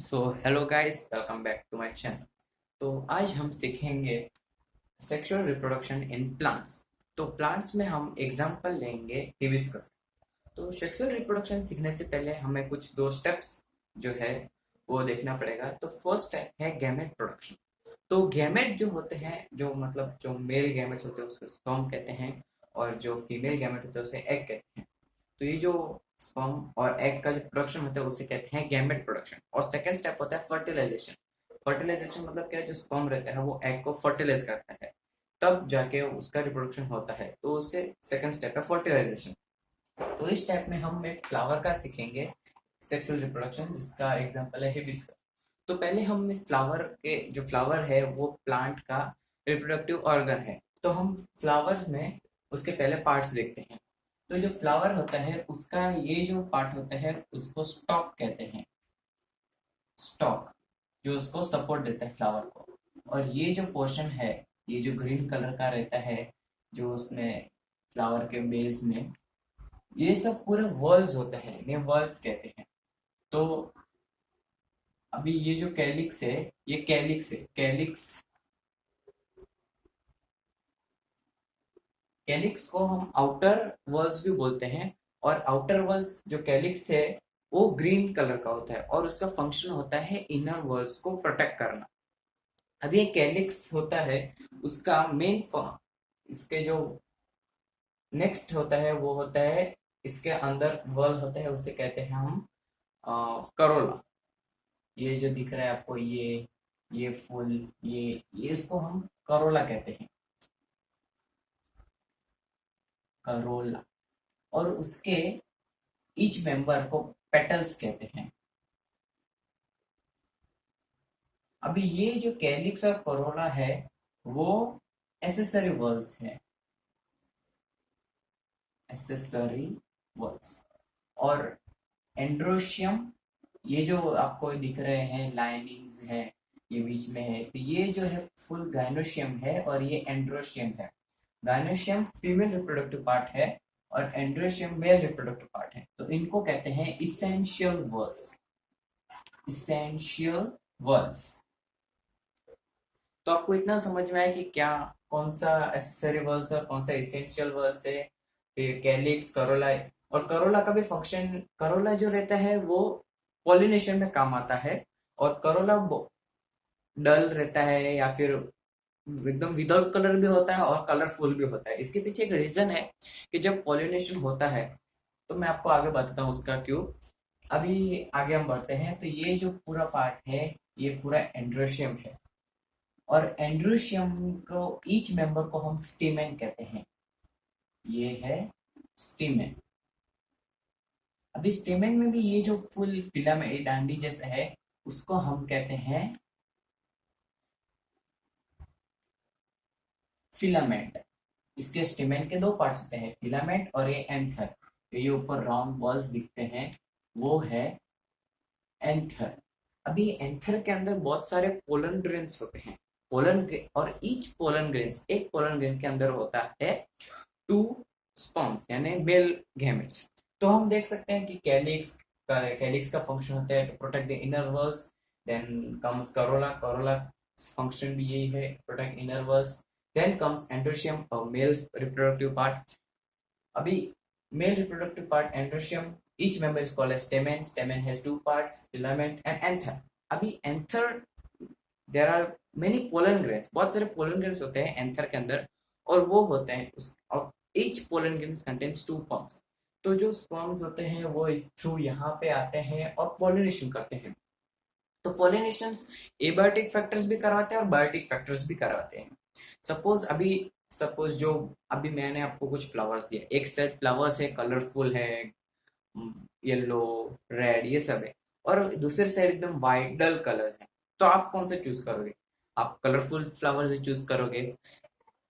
So hello guys, welcome back to my channel. तो आज हम सीखेंगे सेक्सुअल रिप्रोडक्शन इन प्लांट्स। तो प्लांट्स में हम एग्जांपल लेंगे हिबिस्कस। तो सेक्सुअल रिप्रोडक्शन सीखने से पहले हमें कुछ दो स्टेप्स जो है वो देखना पड़ेगा। तो फर्स्ट स्टेप है गैमेट प्रोडक्शन। तो गैमेट जो होते हैं, जो मतलब जो मेल गैमेट्स होते हैं उसको स्पर्म कहते हैं, और जो फीमेल गैमेट होते हैं उसे एग कहते हैं। तो ये जो स्पर्म और एग का जो प्रोडक्शन होता है उसे कहते हैं गैमेट प्रोडक्शन। और सेकंड स्टेप होता है फर्टिलाइजेशन। फर्टिलाइजेशन मतलब क्या है, जो स्पर्म रहता है वो एग को फर्टिलाइज करता है, तब जाके उसका रिप्रोडक्शन होता है। तो उससे सेकंड स्टेप है फर्टिलाइजेशन। तो इस स्टेप में हम एक फ्लावर का सीखेंगे सेक्सुअल रिप्रोडक्शन, जिसका एग्जांपल है हिबिस्कस। तो पहले हम इस फ्लावर के, जो फ्लावर है वो प्लांट का रिप्रोडक्टिव ऑर्गन है। तो हम फ्लावर्स में उसके पहले पार्ट्स देखते हैं। तो जो फ्लावर होता है उसका ये जो पार्ट होता है उसको स्टॉक कहते हैं। स्टॉक जो उसको सपोर्ट देता है फ्लावर को। और ये जो पोर्शन है, ये जो ग्रीन कलर का रहता है, जो उसमें फ्लावर के बेस में, ये सब पूरे वर्ल्स होते हैं, इन्हें वर्ल्स कहते हैं। तो अभी ये जो कैलिक्स है, ये कैलिक्स है। कैलिक्स कैलिक्स को हम आउटर वर्ल्स भी बोलते हैं। और आउटर वर्ल्स जो कैलिक्स है वो ग्रीन कलर का होता है, और उसका फंक्शन होता है इनर वर्ल्स को प्रोटेक्ट करना। अब ये कैलिक्स होता है, उसका मेन इसके जो नेक्स्ट होता है वो होता है, इसके अंदर वर्ल होता है, उसे कहते हैं हम करोला। ये जो दिख रहा है आपको, ये फूल, ये इसको हम करोला कहते हैं। करोला। और उसके ईच मेंबर को पेटल्स कहते हैं। अभी ये जो कैलिक्स और कोरोला है वो एसेसरी वर्ड्स है। Accessory words. और एंड्रोशियम, ये जो आपको दिख रहे हैं लाइनिंग्स है, ये बीच में है, तो ये जो है फुल गाइनोशियम है, और ये एंड्रोशियम है। गाइनोशियम फीमेल रिप्रोडक्टिव पार्ट है, और एंड्रोशियम मेल रिप्रोडक्टिव पार्ट है। तो इनको कहते हैं इसेंशियल वर्ड्स। Essential words. तो आपको इतना समझ में आया कि क्या, कौन सा एसेसरी वर्ड्स और कौन सा इसेंशियल वर्ड्स है। फिर कैलिक्स, करोला। और करोला का भी फंक्शन, करोला जो रहता है वो पॉलिनेशन में काम आता है। और करोला डल रहता है, या फिर एकदम विदाउट कलर भी होता है और कलरफुल भी होता है। इसके पीछे एक रीजन है कि जब पॉलिनेशन होता है, तो मैं आपको आगे बताता हूँ उसका क्यों। अभी आगे हम बढ़ते हैं। तो ये जो पूरा पार्ट है ये पूरा एंड्रोशियम है। और एंड्रोशियम को ईच मेंबर को हम स्टीमेन कहते हैं। ये है स्टीमेन। अभी स्टीमेन में भी ये जो फुल फिलामेंट डांडी जैसा है उसको हम कहते हैं फिलामेंट। इसके स्टीमेन के दो पार्ट्स होते हैं, फिलामेंट और ये एंथर। तो ये ऊपर राउंड बॉल्स दिखते हैं, वो है एंथर। अभी एंथर के अंदर बहुत सारे पोलन ग्रेन्स होते हैं। और ईच पोलन ग्रेन्स, एक पोलन ग्रेन के अंदर होता है टू स्पर्म्स यानी मेल गैमेट्स। तो हम देख सकते हैं कि कैलिक्स का फंक्शन होता है to protect the inner whorls. Then comes corolla. Corolla function भी यही है, protect inner whorls. Then comes androecium, male reproductive part. अभी male reproductive part androecium, each member is called as stamen. Stamen has two parts, filament and anther. अभी anther, there are many pollen grains, बहुत सारे pollen grains होते हैं anther के अंदर। और वो होते हैं उस, each pollen grain contains two sperms। तो जो sperms होते हैं वो इस थ्रू यहाँ पे आते हैं और pollination करते हैं। तो पोलिनेशन एबायोटिक फैक्टर्स भी करवाते हैं और बायोटिक फैक्टर्स भी करवाते हैं। सपोज जो अभी मैंने आपको कुछ फ्लावर्स दिए, एक सेट फ्लावर्स है, कलरफुल है, येलो, रेड, ये सब है। और दूसरे साइड एकदम वाइट डल कलर्स है। तो आप कौन सा चूज करोगे? आप कलरफुल फ्लावर्स ही चूज करोगे।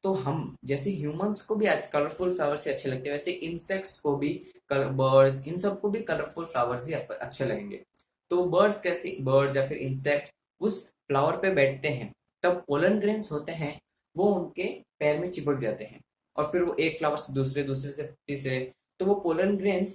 तो हम जैसे ह्यूमंस को भी आज कलरफुल फ्लावर से अच्छे लगते हैं, वैसे इंसेक्ट्स को भी, बर्ड्स, इन सबको भी कलरफुल फ्लावर्स ही अच्छे लगेंगे। तो बर्ड्स कैसे, बर्ड्स या फिर इंसेक्ट उस फ्लावर पे बैठते हैं, तब पोलन ग्रेन्स होते हैं वो उनके पैर में चिपक जाते हैं। और फिर वो एक फ्लावर से दूसरे, दूसरे से तीसरे, तो वो पोलन ग्रेन्स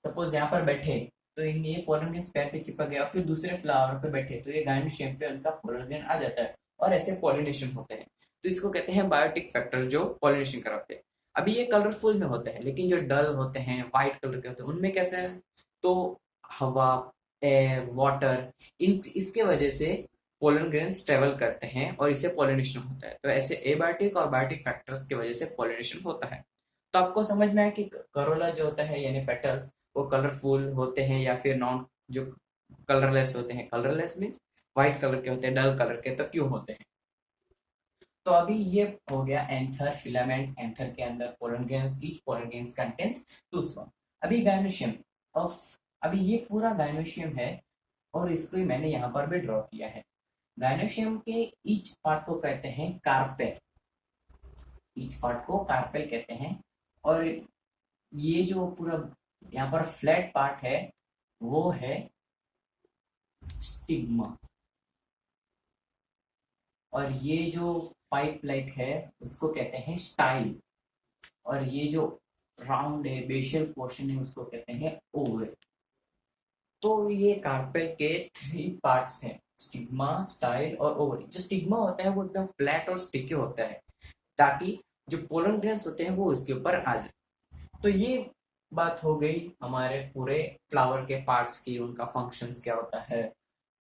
सपोज यहाँ पर बैठे, तो ये पोलन ग्रेन पेड़ पे चिपक गया और फिर दूसरे फ्लावर पे बैठे तो ये गायनोशियम पे उनका पोलन ग्रेन आ जाता है और ऐसे पॉलिनेशन होते हैं। तो इसको कहते हैं बायोटिक फैक्टर जो पॉलिनेशन कराते हैं। अभी ये कलरफुल में होते हैं, लेकिन जो डल होते हैं व्हाइट कलर के होते हैं उनमें कैसे है, तो हवा, एयर, वाटर, इन इसके वजह से पोलन ग्रेन्स ट्रेवल करते हैं और इससे पॉलिनेशन होता है। तो ऐसे एबायोटिक और बायोटिक फैक्टर्स की वजह से पॉलिनेशन होता है। तो आपको समझ में आया कि करोला जो होता है यानी पेटल्स वो कलरफुल होते हैं या फिर नॉन जो कलरलेस होते हैं। कलरलेस मीन्स व्हाइट कलर के होते हैं, डल कलर के, तो क्यों होते हैं। तो अभी ये हो गया एंथर, फिलामेंट। एंथर के अंदर pollen grains, each pollen grains contains two sperm. अभी गायनोशियम ऑफ, अभी ये पूरा गायनोशियम है और इसको ही मैंने यहाँ पर भी ड्रॉ किया है। गायनोशियम के ईच पार्ट को कहते हैं कार्पेल, ईच पार्ट को कार्पेल कहते हैं। और ये जो पूरा यहाँ पर फ्लैट पार्ट है वो है स्टिग्मा, और ये जो पाइप लाइक है उसको कहते हैं स्टाइल, और ये जो राउंड है बेशियल पोर्शन है उसको कहते हैं ओवल। तो ये कार्पेल के 3 पार्ट्स हैं, स्टिग्मा, स्टाइल और ओवरी। जो स्टिग्मा होता है वो एकदम फ्लैट और स्टिकी होता है ताकि जो पोलन ग्रेन्स होते हैं वो उसके ऊपर आ जाए। तो ये बात हो गई हमारे पूरे फ्लावर के पार्ट्स की, उनका फंक्शंस क्या होता है।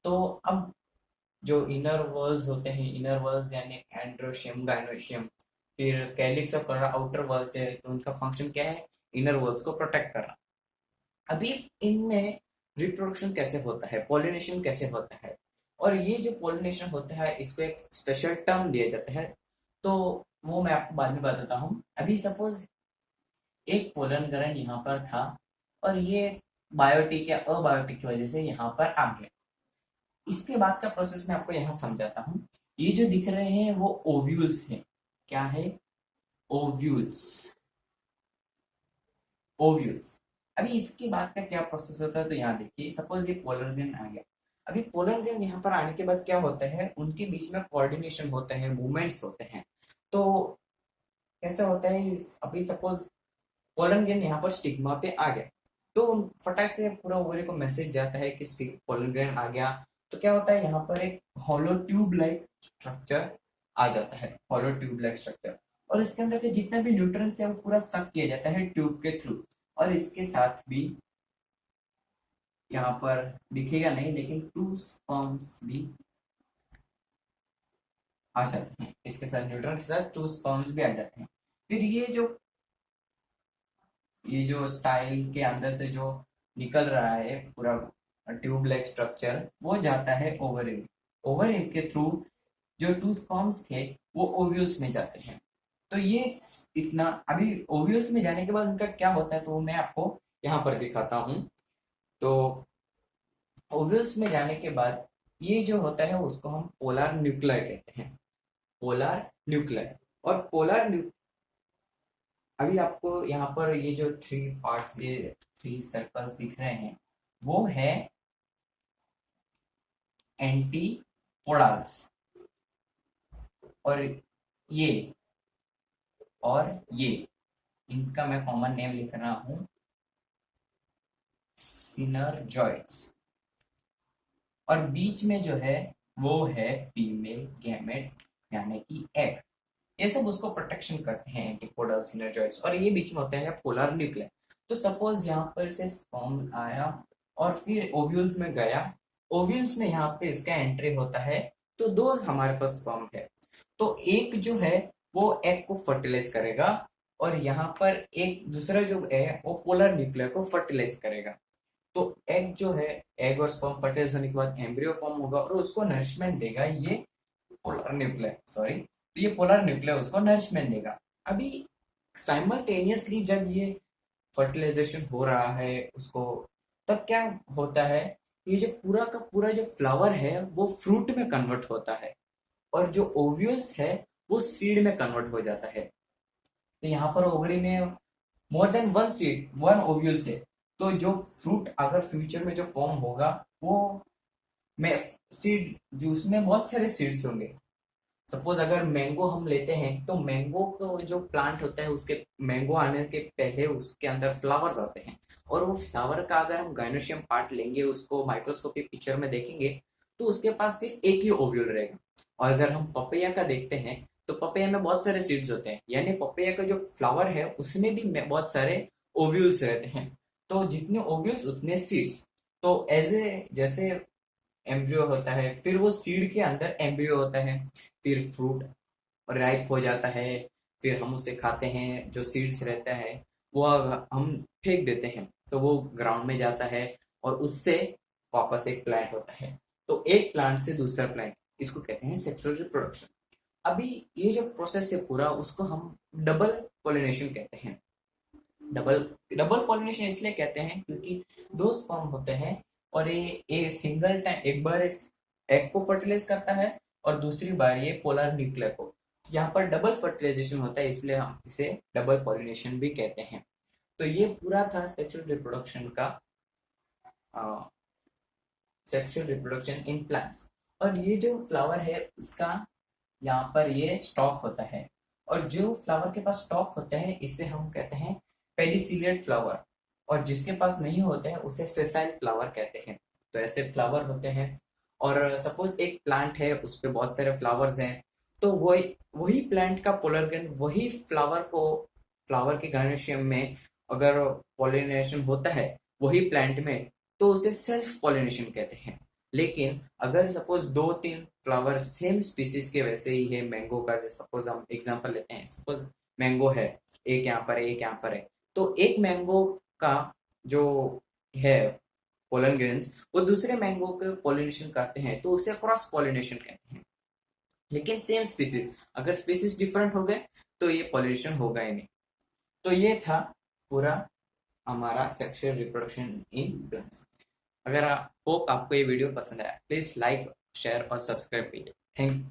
तो अब जो इनर वर्ल्स होते हैं, इनर वर्ल्स यानी एंड्रोशियम, गायनोशियम, फिर कैलिक्स और कोरोला आउटर वर्ल्स है, तो उनका फंक्शन क्या है, इनर वर्ल्स को प्रोटेक्ट करना। अभी इनमें रिप्रोडक्शन कैसे होता है, पॉलिनेशन कैसे होता है, और ये जो पॉलिनेशन होता है इसको एक स्पेशल टर्म दिया जाता है, तो वो मैं आपको बाद में बताता हूँ। अभी सपोज एक पोलन ग्रेन यहाँ पर था और ये बायोटिक या अबायोटिक की वजह से यहाँ पर आ गया। इसके बाद का प्रोसेस मैं आपको यहाँ समझाता हूँ। ये जो दिख रहे हैं वो ओव्यूल्स हैं। क्या है, ओव्यूल्स, ओव्यूल्स। अभी इसके बाद का क्या प्रोसेस होता है, तो यहाँ देखिए सपोज ये पोलर ग्रेन आ गया। अभी पोलर ग्रेन यहाँ पर आने के बाद क्या होता है, उनके बीच में कोऑर्डिनेशन होते हैं, मूवमेंट्स होते हैं। तो कैसा होता है, अभी सपोज पोलन ग्रेन यहाँ पर स्टिग्मा पे आ गया तो फटाक से पूरा ओवरी को मैसेज जाता है कि पोलन ग्रेन आ गया। तो क्या होता है, यहाँ पर एक हॉलो ट्यूब लाइक स्ट्रक्चर आ जाता है, हॉलो ट्यूब लाइक स्ट्रक्चर, और इसके अंदर के जितना भी न्यूट्रंस है वो पूरा सक किया जाता है ट्यूब के थ्रू। और इसके साथ भी यहाँ पर दिखेगा नहीं लेकिन 2 स्पर्म्स भी आ जाते हैं, इसके साथ न्यूट्रन के साथ 2 स्पर्म्स भी आ जाते हैं। फिर ये जो स्टाइल के अंदर से जो निकल रहा है पूरा ट्यूब लाइक स्ट्रक्चर, वो जाता है ओवरिन। ओवरिन के थ्रू जो 2 स्पर्म्स थे वो ओव्यूल्स में जाते हैं। तो ये इतना, अभी ओव्यूल्स में जाने के बाद उनका क्या होता है तो मैं आपको यहाँ पर दिखाता हूँ। तो ओव्यूल्स में जाने के बाद ये जो होता है उसको हम पोलर न्यूक्लियर कहते हैं, पोलर न्यूक्लियर। और पोलर अभी आपको यहाँ पर ये जो 3 पार्ट्स, ये 3 सर्कल्स दिख रहे हैं वो है एंटीपोडाल्स, और ये और ये इनका मैं कॉमन नेम लिख रहा हूं सिनर्जॉइड्स। और बीच में जो है वो है फीमेल गैमेट यानी कि एग। ये सब उसको प्रोटेक्शन करते हैं एंटीपोडल सिनर्जॉइड्स, और ये बीच में होते हैं पोलर न्यूक्लियर। तो सपोज यहाँ पर से स्पर्म आया और फिर ओव्यूल्स में गया, ओव्यूल्स में यहाँ पे इसका एंट्री होता है, तो 2 हमारे पास स्पर्म है। तो एक जो है वो एग को फर्टिलाइज करेगा और यहाँ पर एक दूसरा जो है वो पोलर न्यूक्लियर को फर्टिलाइज करेगा। तो एग जो है, एग और स्पर्म फर्टिलाइज होने के बाद एम्ब्रियो फॉर्म होगा और उसको नरिशमेंट देगा ये पोलर न्यूक्लियर, सॉरी, तो ये पोलर न्यूक्लियर उसको नरिशमेंट देगा। अभी साइमल्टेनियसली जब ये फर्टिलाइजेशन हो रहा है उसको, तब क्या होता है, ये जो पूरा का पूरा जो फ्लावर है वो फ्रूट में कन्वर्ट होता है और जो ओव्यूल्स है वो सीड में कन्वर्ट हो जाता है। तो यहाँ पर ओवरी में मोर देन 1 सीड, 1 ओव्यूल्स है। तो जो फ्रूट अगर फ्यूचर में जो फॉर्म होगा वो में सीड, जो उसमें बहुत सारे सीड्स होंगे। सपोज अगर मैंगो हम लेते हैं तो मैंगो को जो प्लांट होता है उसके मैंगो आने के पहले उसके अंदर फ्लावर्स आते हैं और वो फ्लावर का अगर हम गायनोशियम पार्ट लेंगे, उसको माइक्रोस्कोपिक पिक्चर में देखेंगे, तो उसके पास सिर्फ एक ही ओव्यूल रहेगा। और अगर हम पपैया का देखते हैं तो पपैया में बहुत सारे सीड्स होते हैं, यानी पपैया का जो फ्लावर है उसमें भी बहुत सारे ओव्यूल्स रहते हैं। तो जितने ओव्यूल्स उतने सीड्स। तो एज ए जैसे एम्ब्रियो होता है, फिर वो सीड के अंदर एम्ब्रियो होता है, फिर फ्रूट राइप हो जाता है, फिर हम उसे खाते हैं। जो सीड्स रहता है वो हम फेंक देते हैं, तो वो ग्राउंड में जाता है और उससे वापस एक प्लांट होता है। तो एक प्लांट से दूसरा प्लांट, इसको कहते हैं सेक्सुअल रिप्रोडक्शन। अभी ये जो प्रोसेस है पूरा, उसको हम डबल पॉलिनेशन कहते हैं। डबल डबल पॉलिनेशन इसलिए कहते हैं क्योंकि दो स्पर्म होते हैं और ये सिंगल टाइम एक बार इस एग को फर्टिलाइज करता है और दूसरी बार ये पोलर न्यूक्लियर को। तो यहाँ पर डबल फर्टिलाइजेशन होता है, इसलिए हम इसे डबल पॉलिनेशन भी कहते हैं। तो ये पूरा था सेक्सुअल रिप्रोडक्शन का, सेक्सुअल रिप्रोडक्शन इन प्लांट्स। और ये जो फ्लावर है उसका यहाँ पर ये स्टॉक होता है, और जो फ्लावर के पास स्टॉक होता है इसे हम कहते हैं पेडिसिलियड फ्लावर, और जिसके पास नहीं होते हैं उसे सेसाइल फ्लावर कहते हैं। तो ऐसे फ्लावर होते हैं। और सपोज एक प्लांट है, उस पे बहुत सारे फ्लावर्स हैं, तो वही वही प्लांट का पोलर ग्रेन वही फ्लावर को, फ्लावर के गार्निशियम में अगर पॉलिनेशन होता है वही प्लांट में, तो उसे सेल्फ पॉलिनेशन कहते हैं। लेकिन अगर सपोज दो तीन फ्लावर सेम स्पीसीज के वैसे ही है, मैंगो का सपोज हम एग्जांपल लेते हैं, सपोज मैंगो है, एक यहाँ पर है एक यहाँ पर है, तो एक मैंगो का जो है पोलन ग्रेन्स वो दूसरे मैंगो के पॉलिनेशन करते हैं, तो उसे क्रॉस पॉलिनेशन कहते हैं। लेकिन सेम स्पीसीज, अगर स्पीसीज डिफरेंट हो गए तो ये पॉलिनेशन होगा ही नहीं। तो ये था पूरा हमारा सेक्सुअल रिप्रोडक्शन इन प्लांट्स। अगर आप होप आपको ये वीडियो पसंद आया, प्लीज लाइक शेयर और सब्सक्राइब कीजिए। थैंक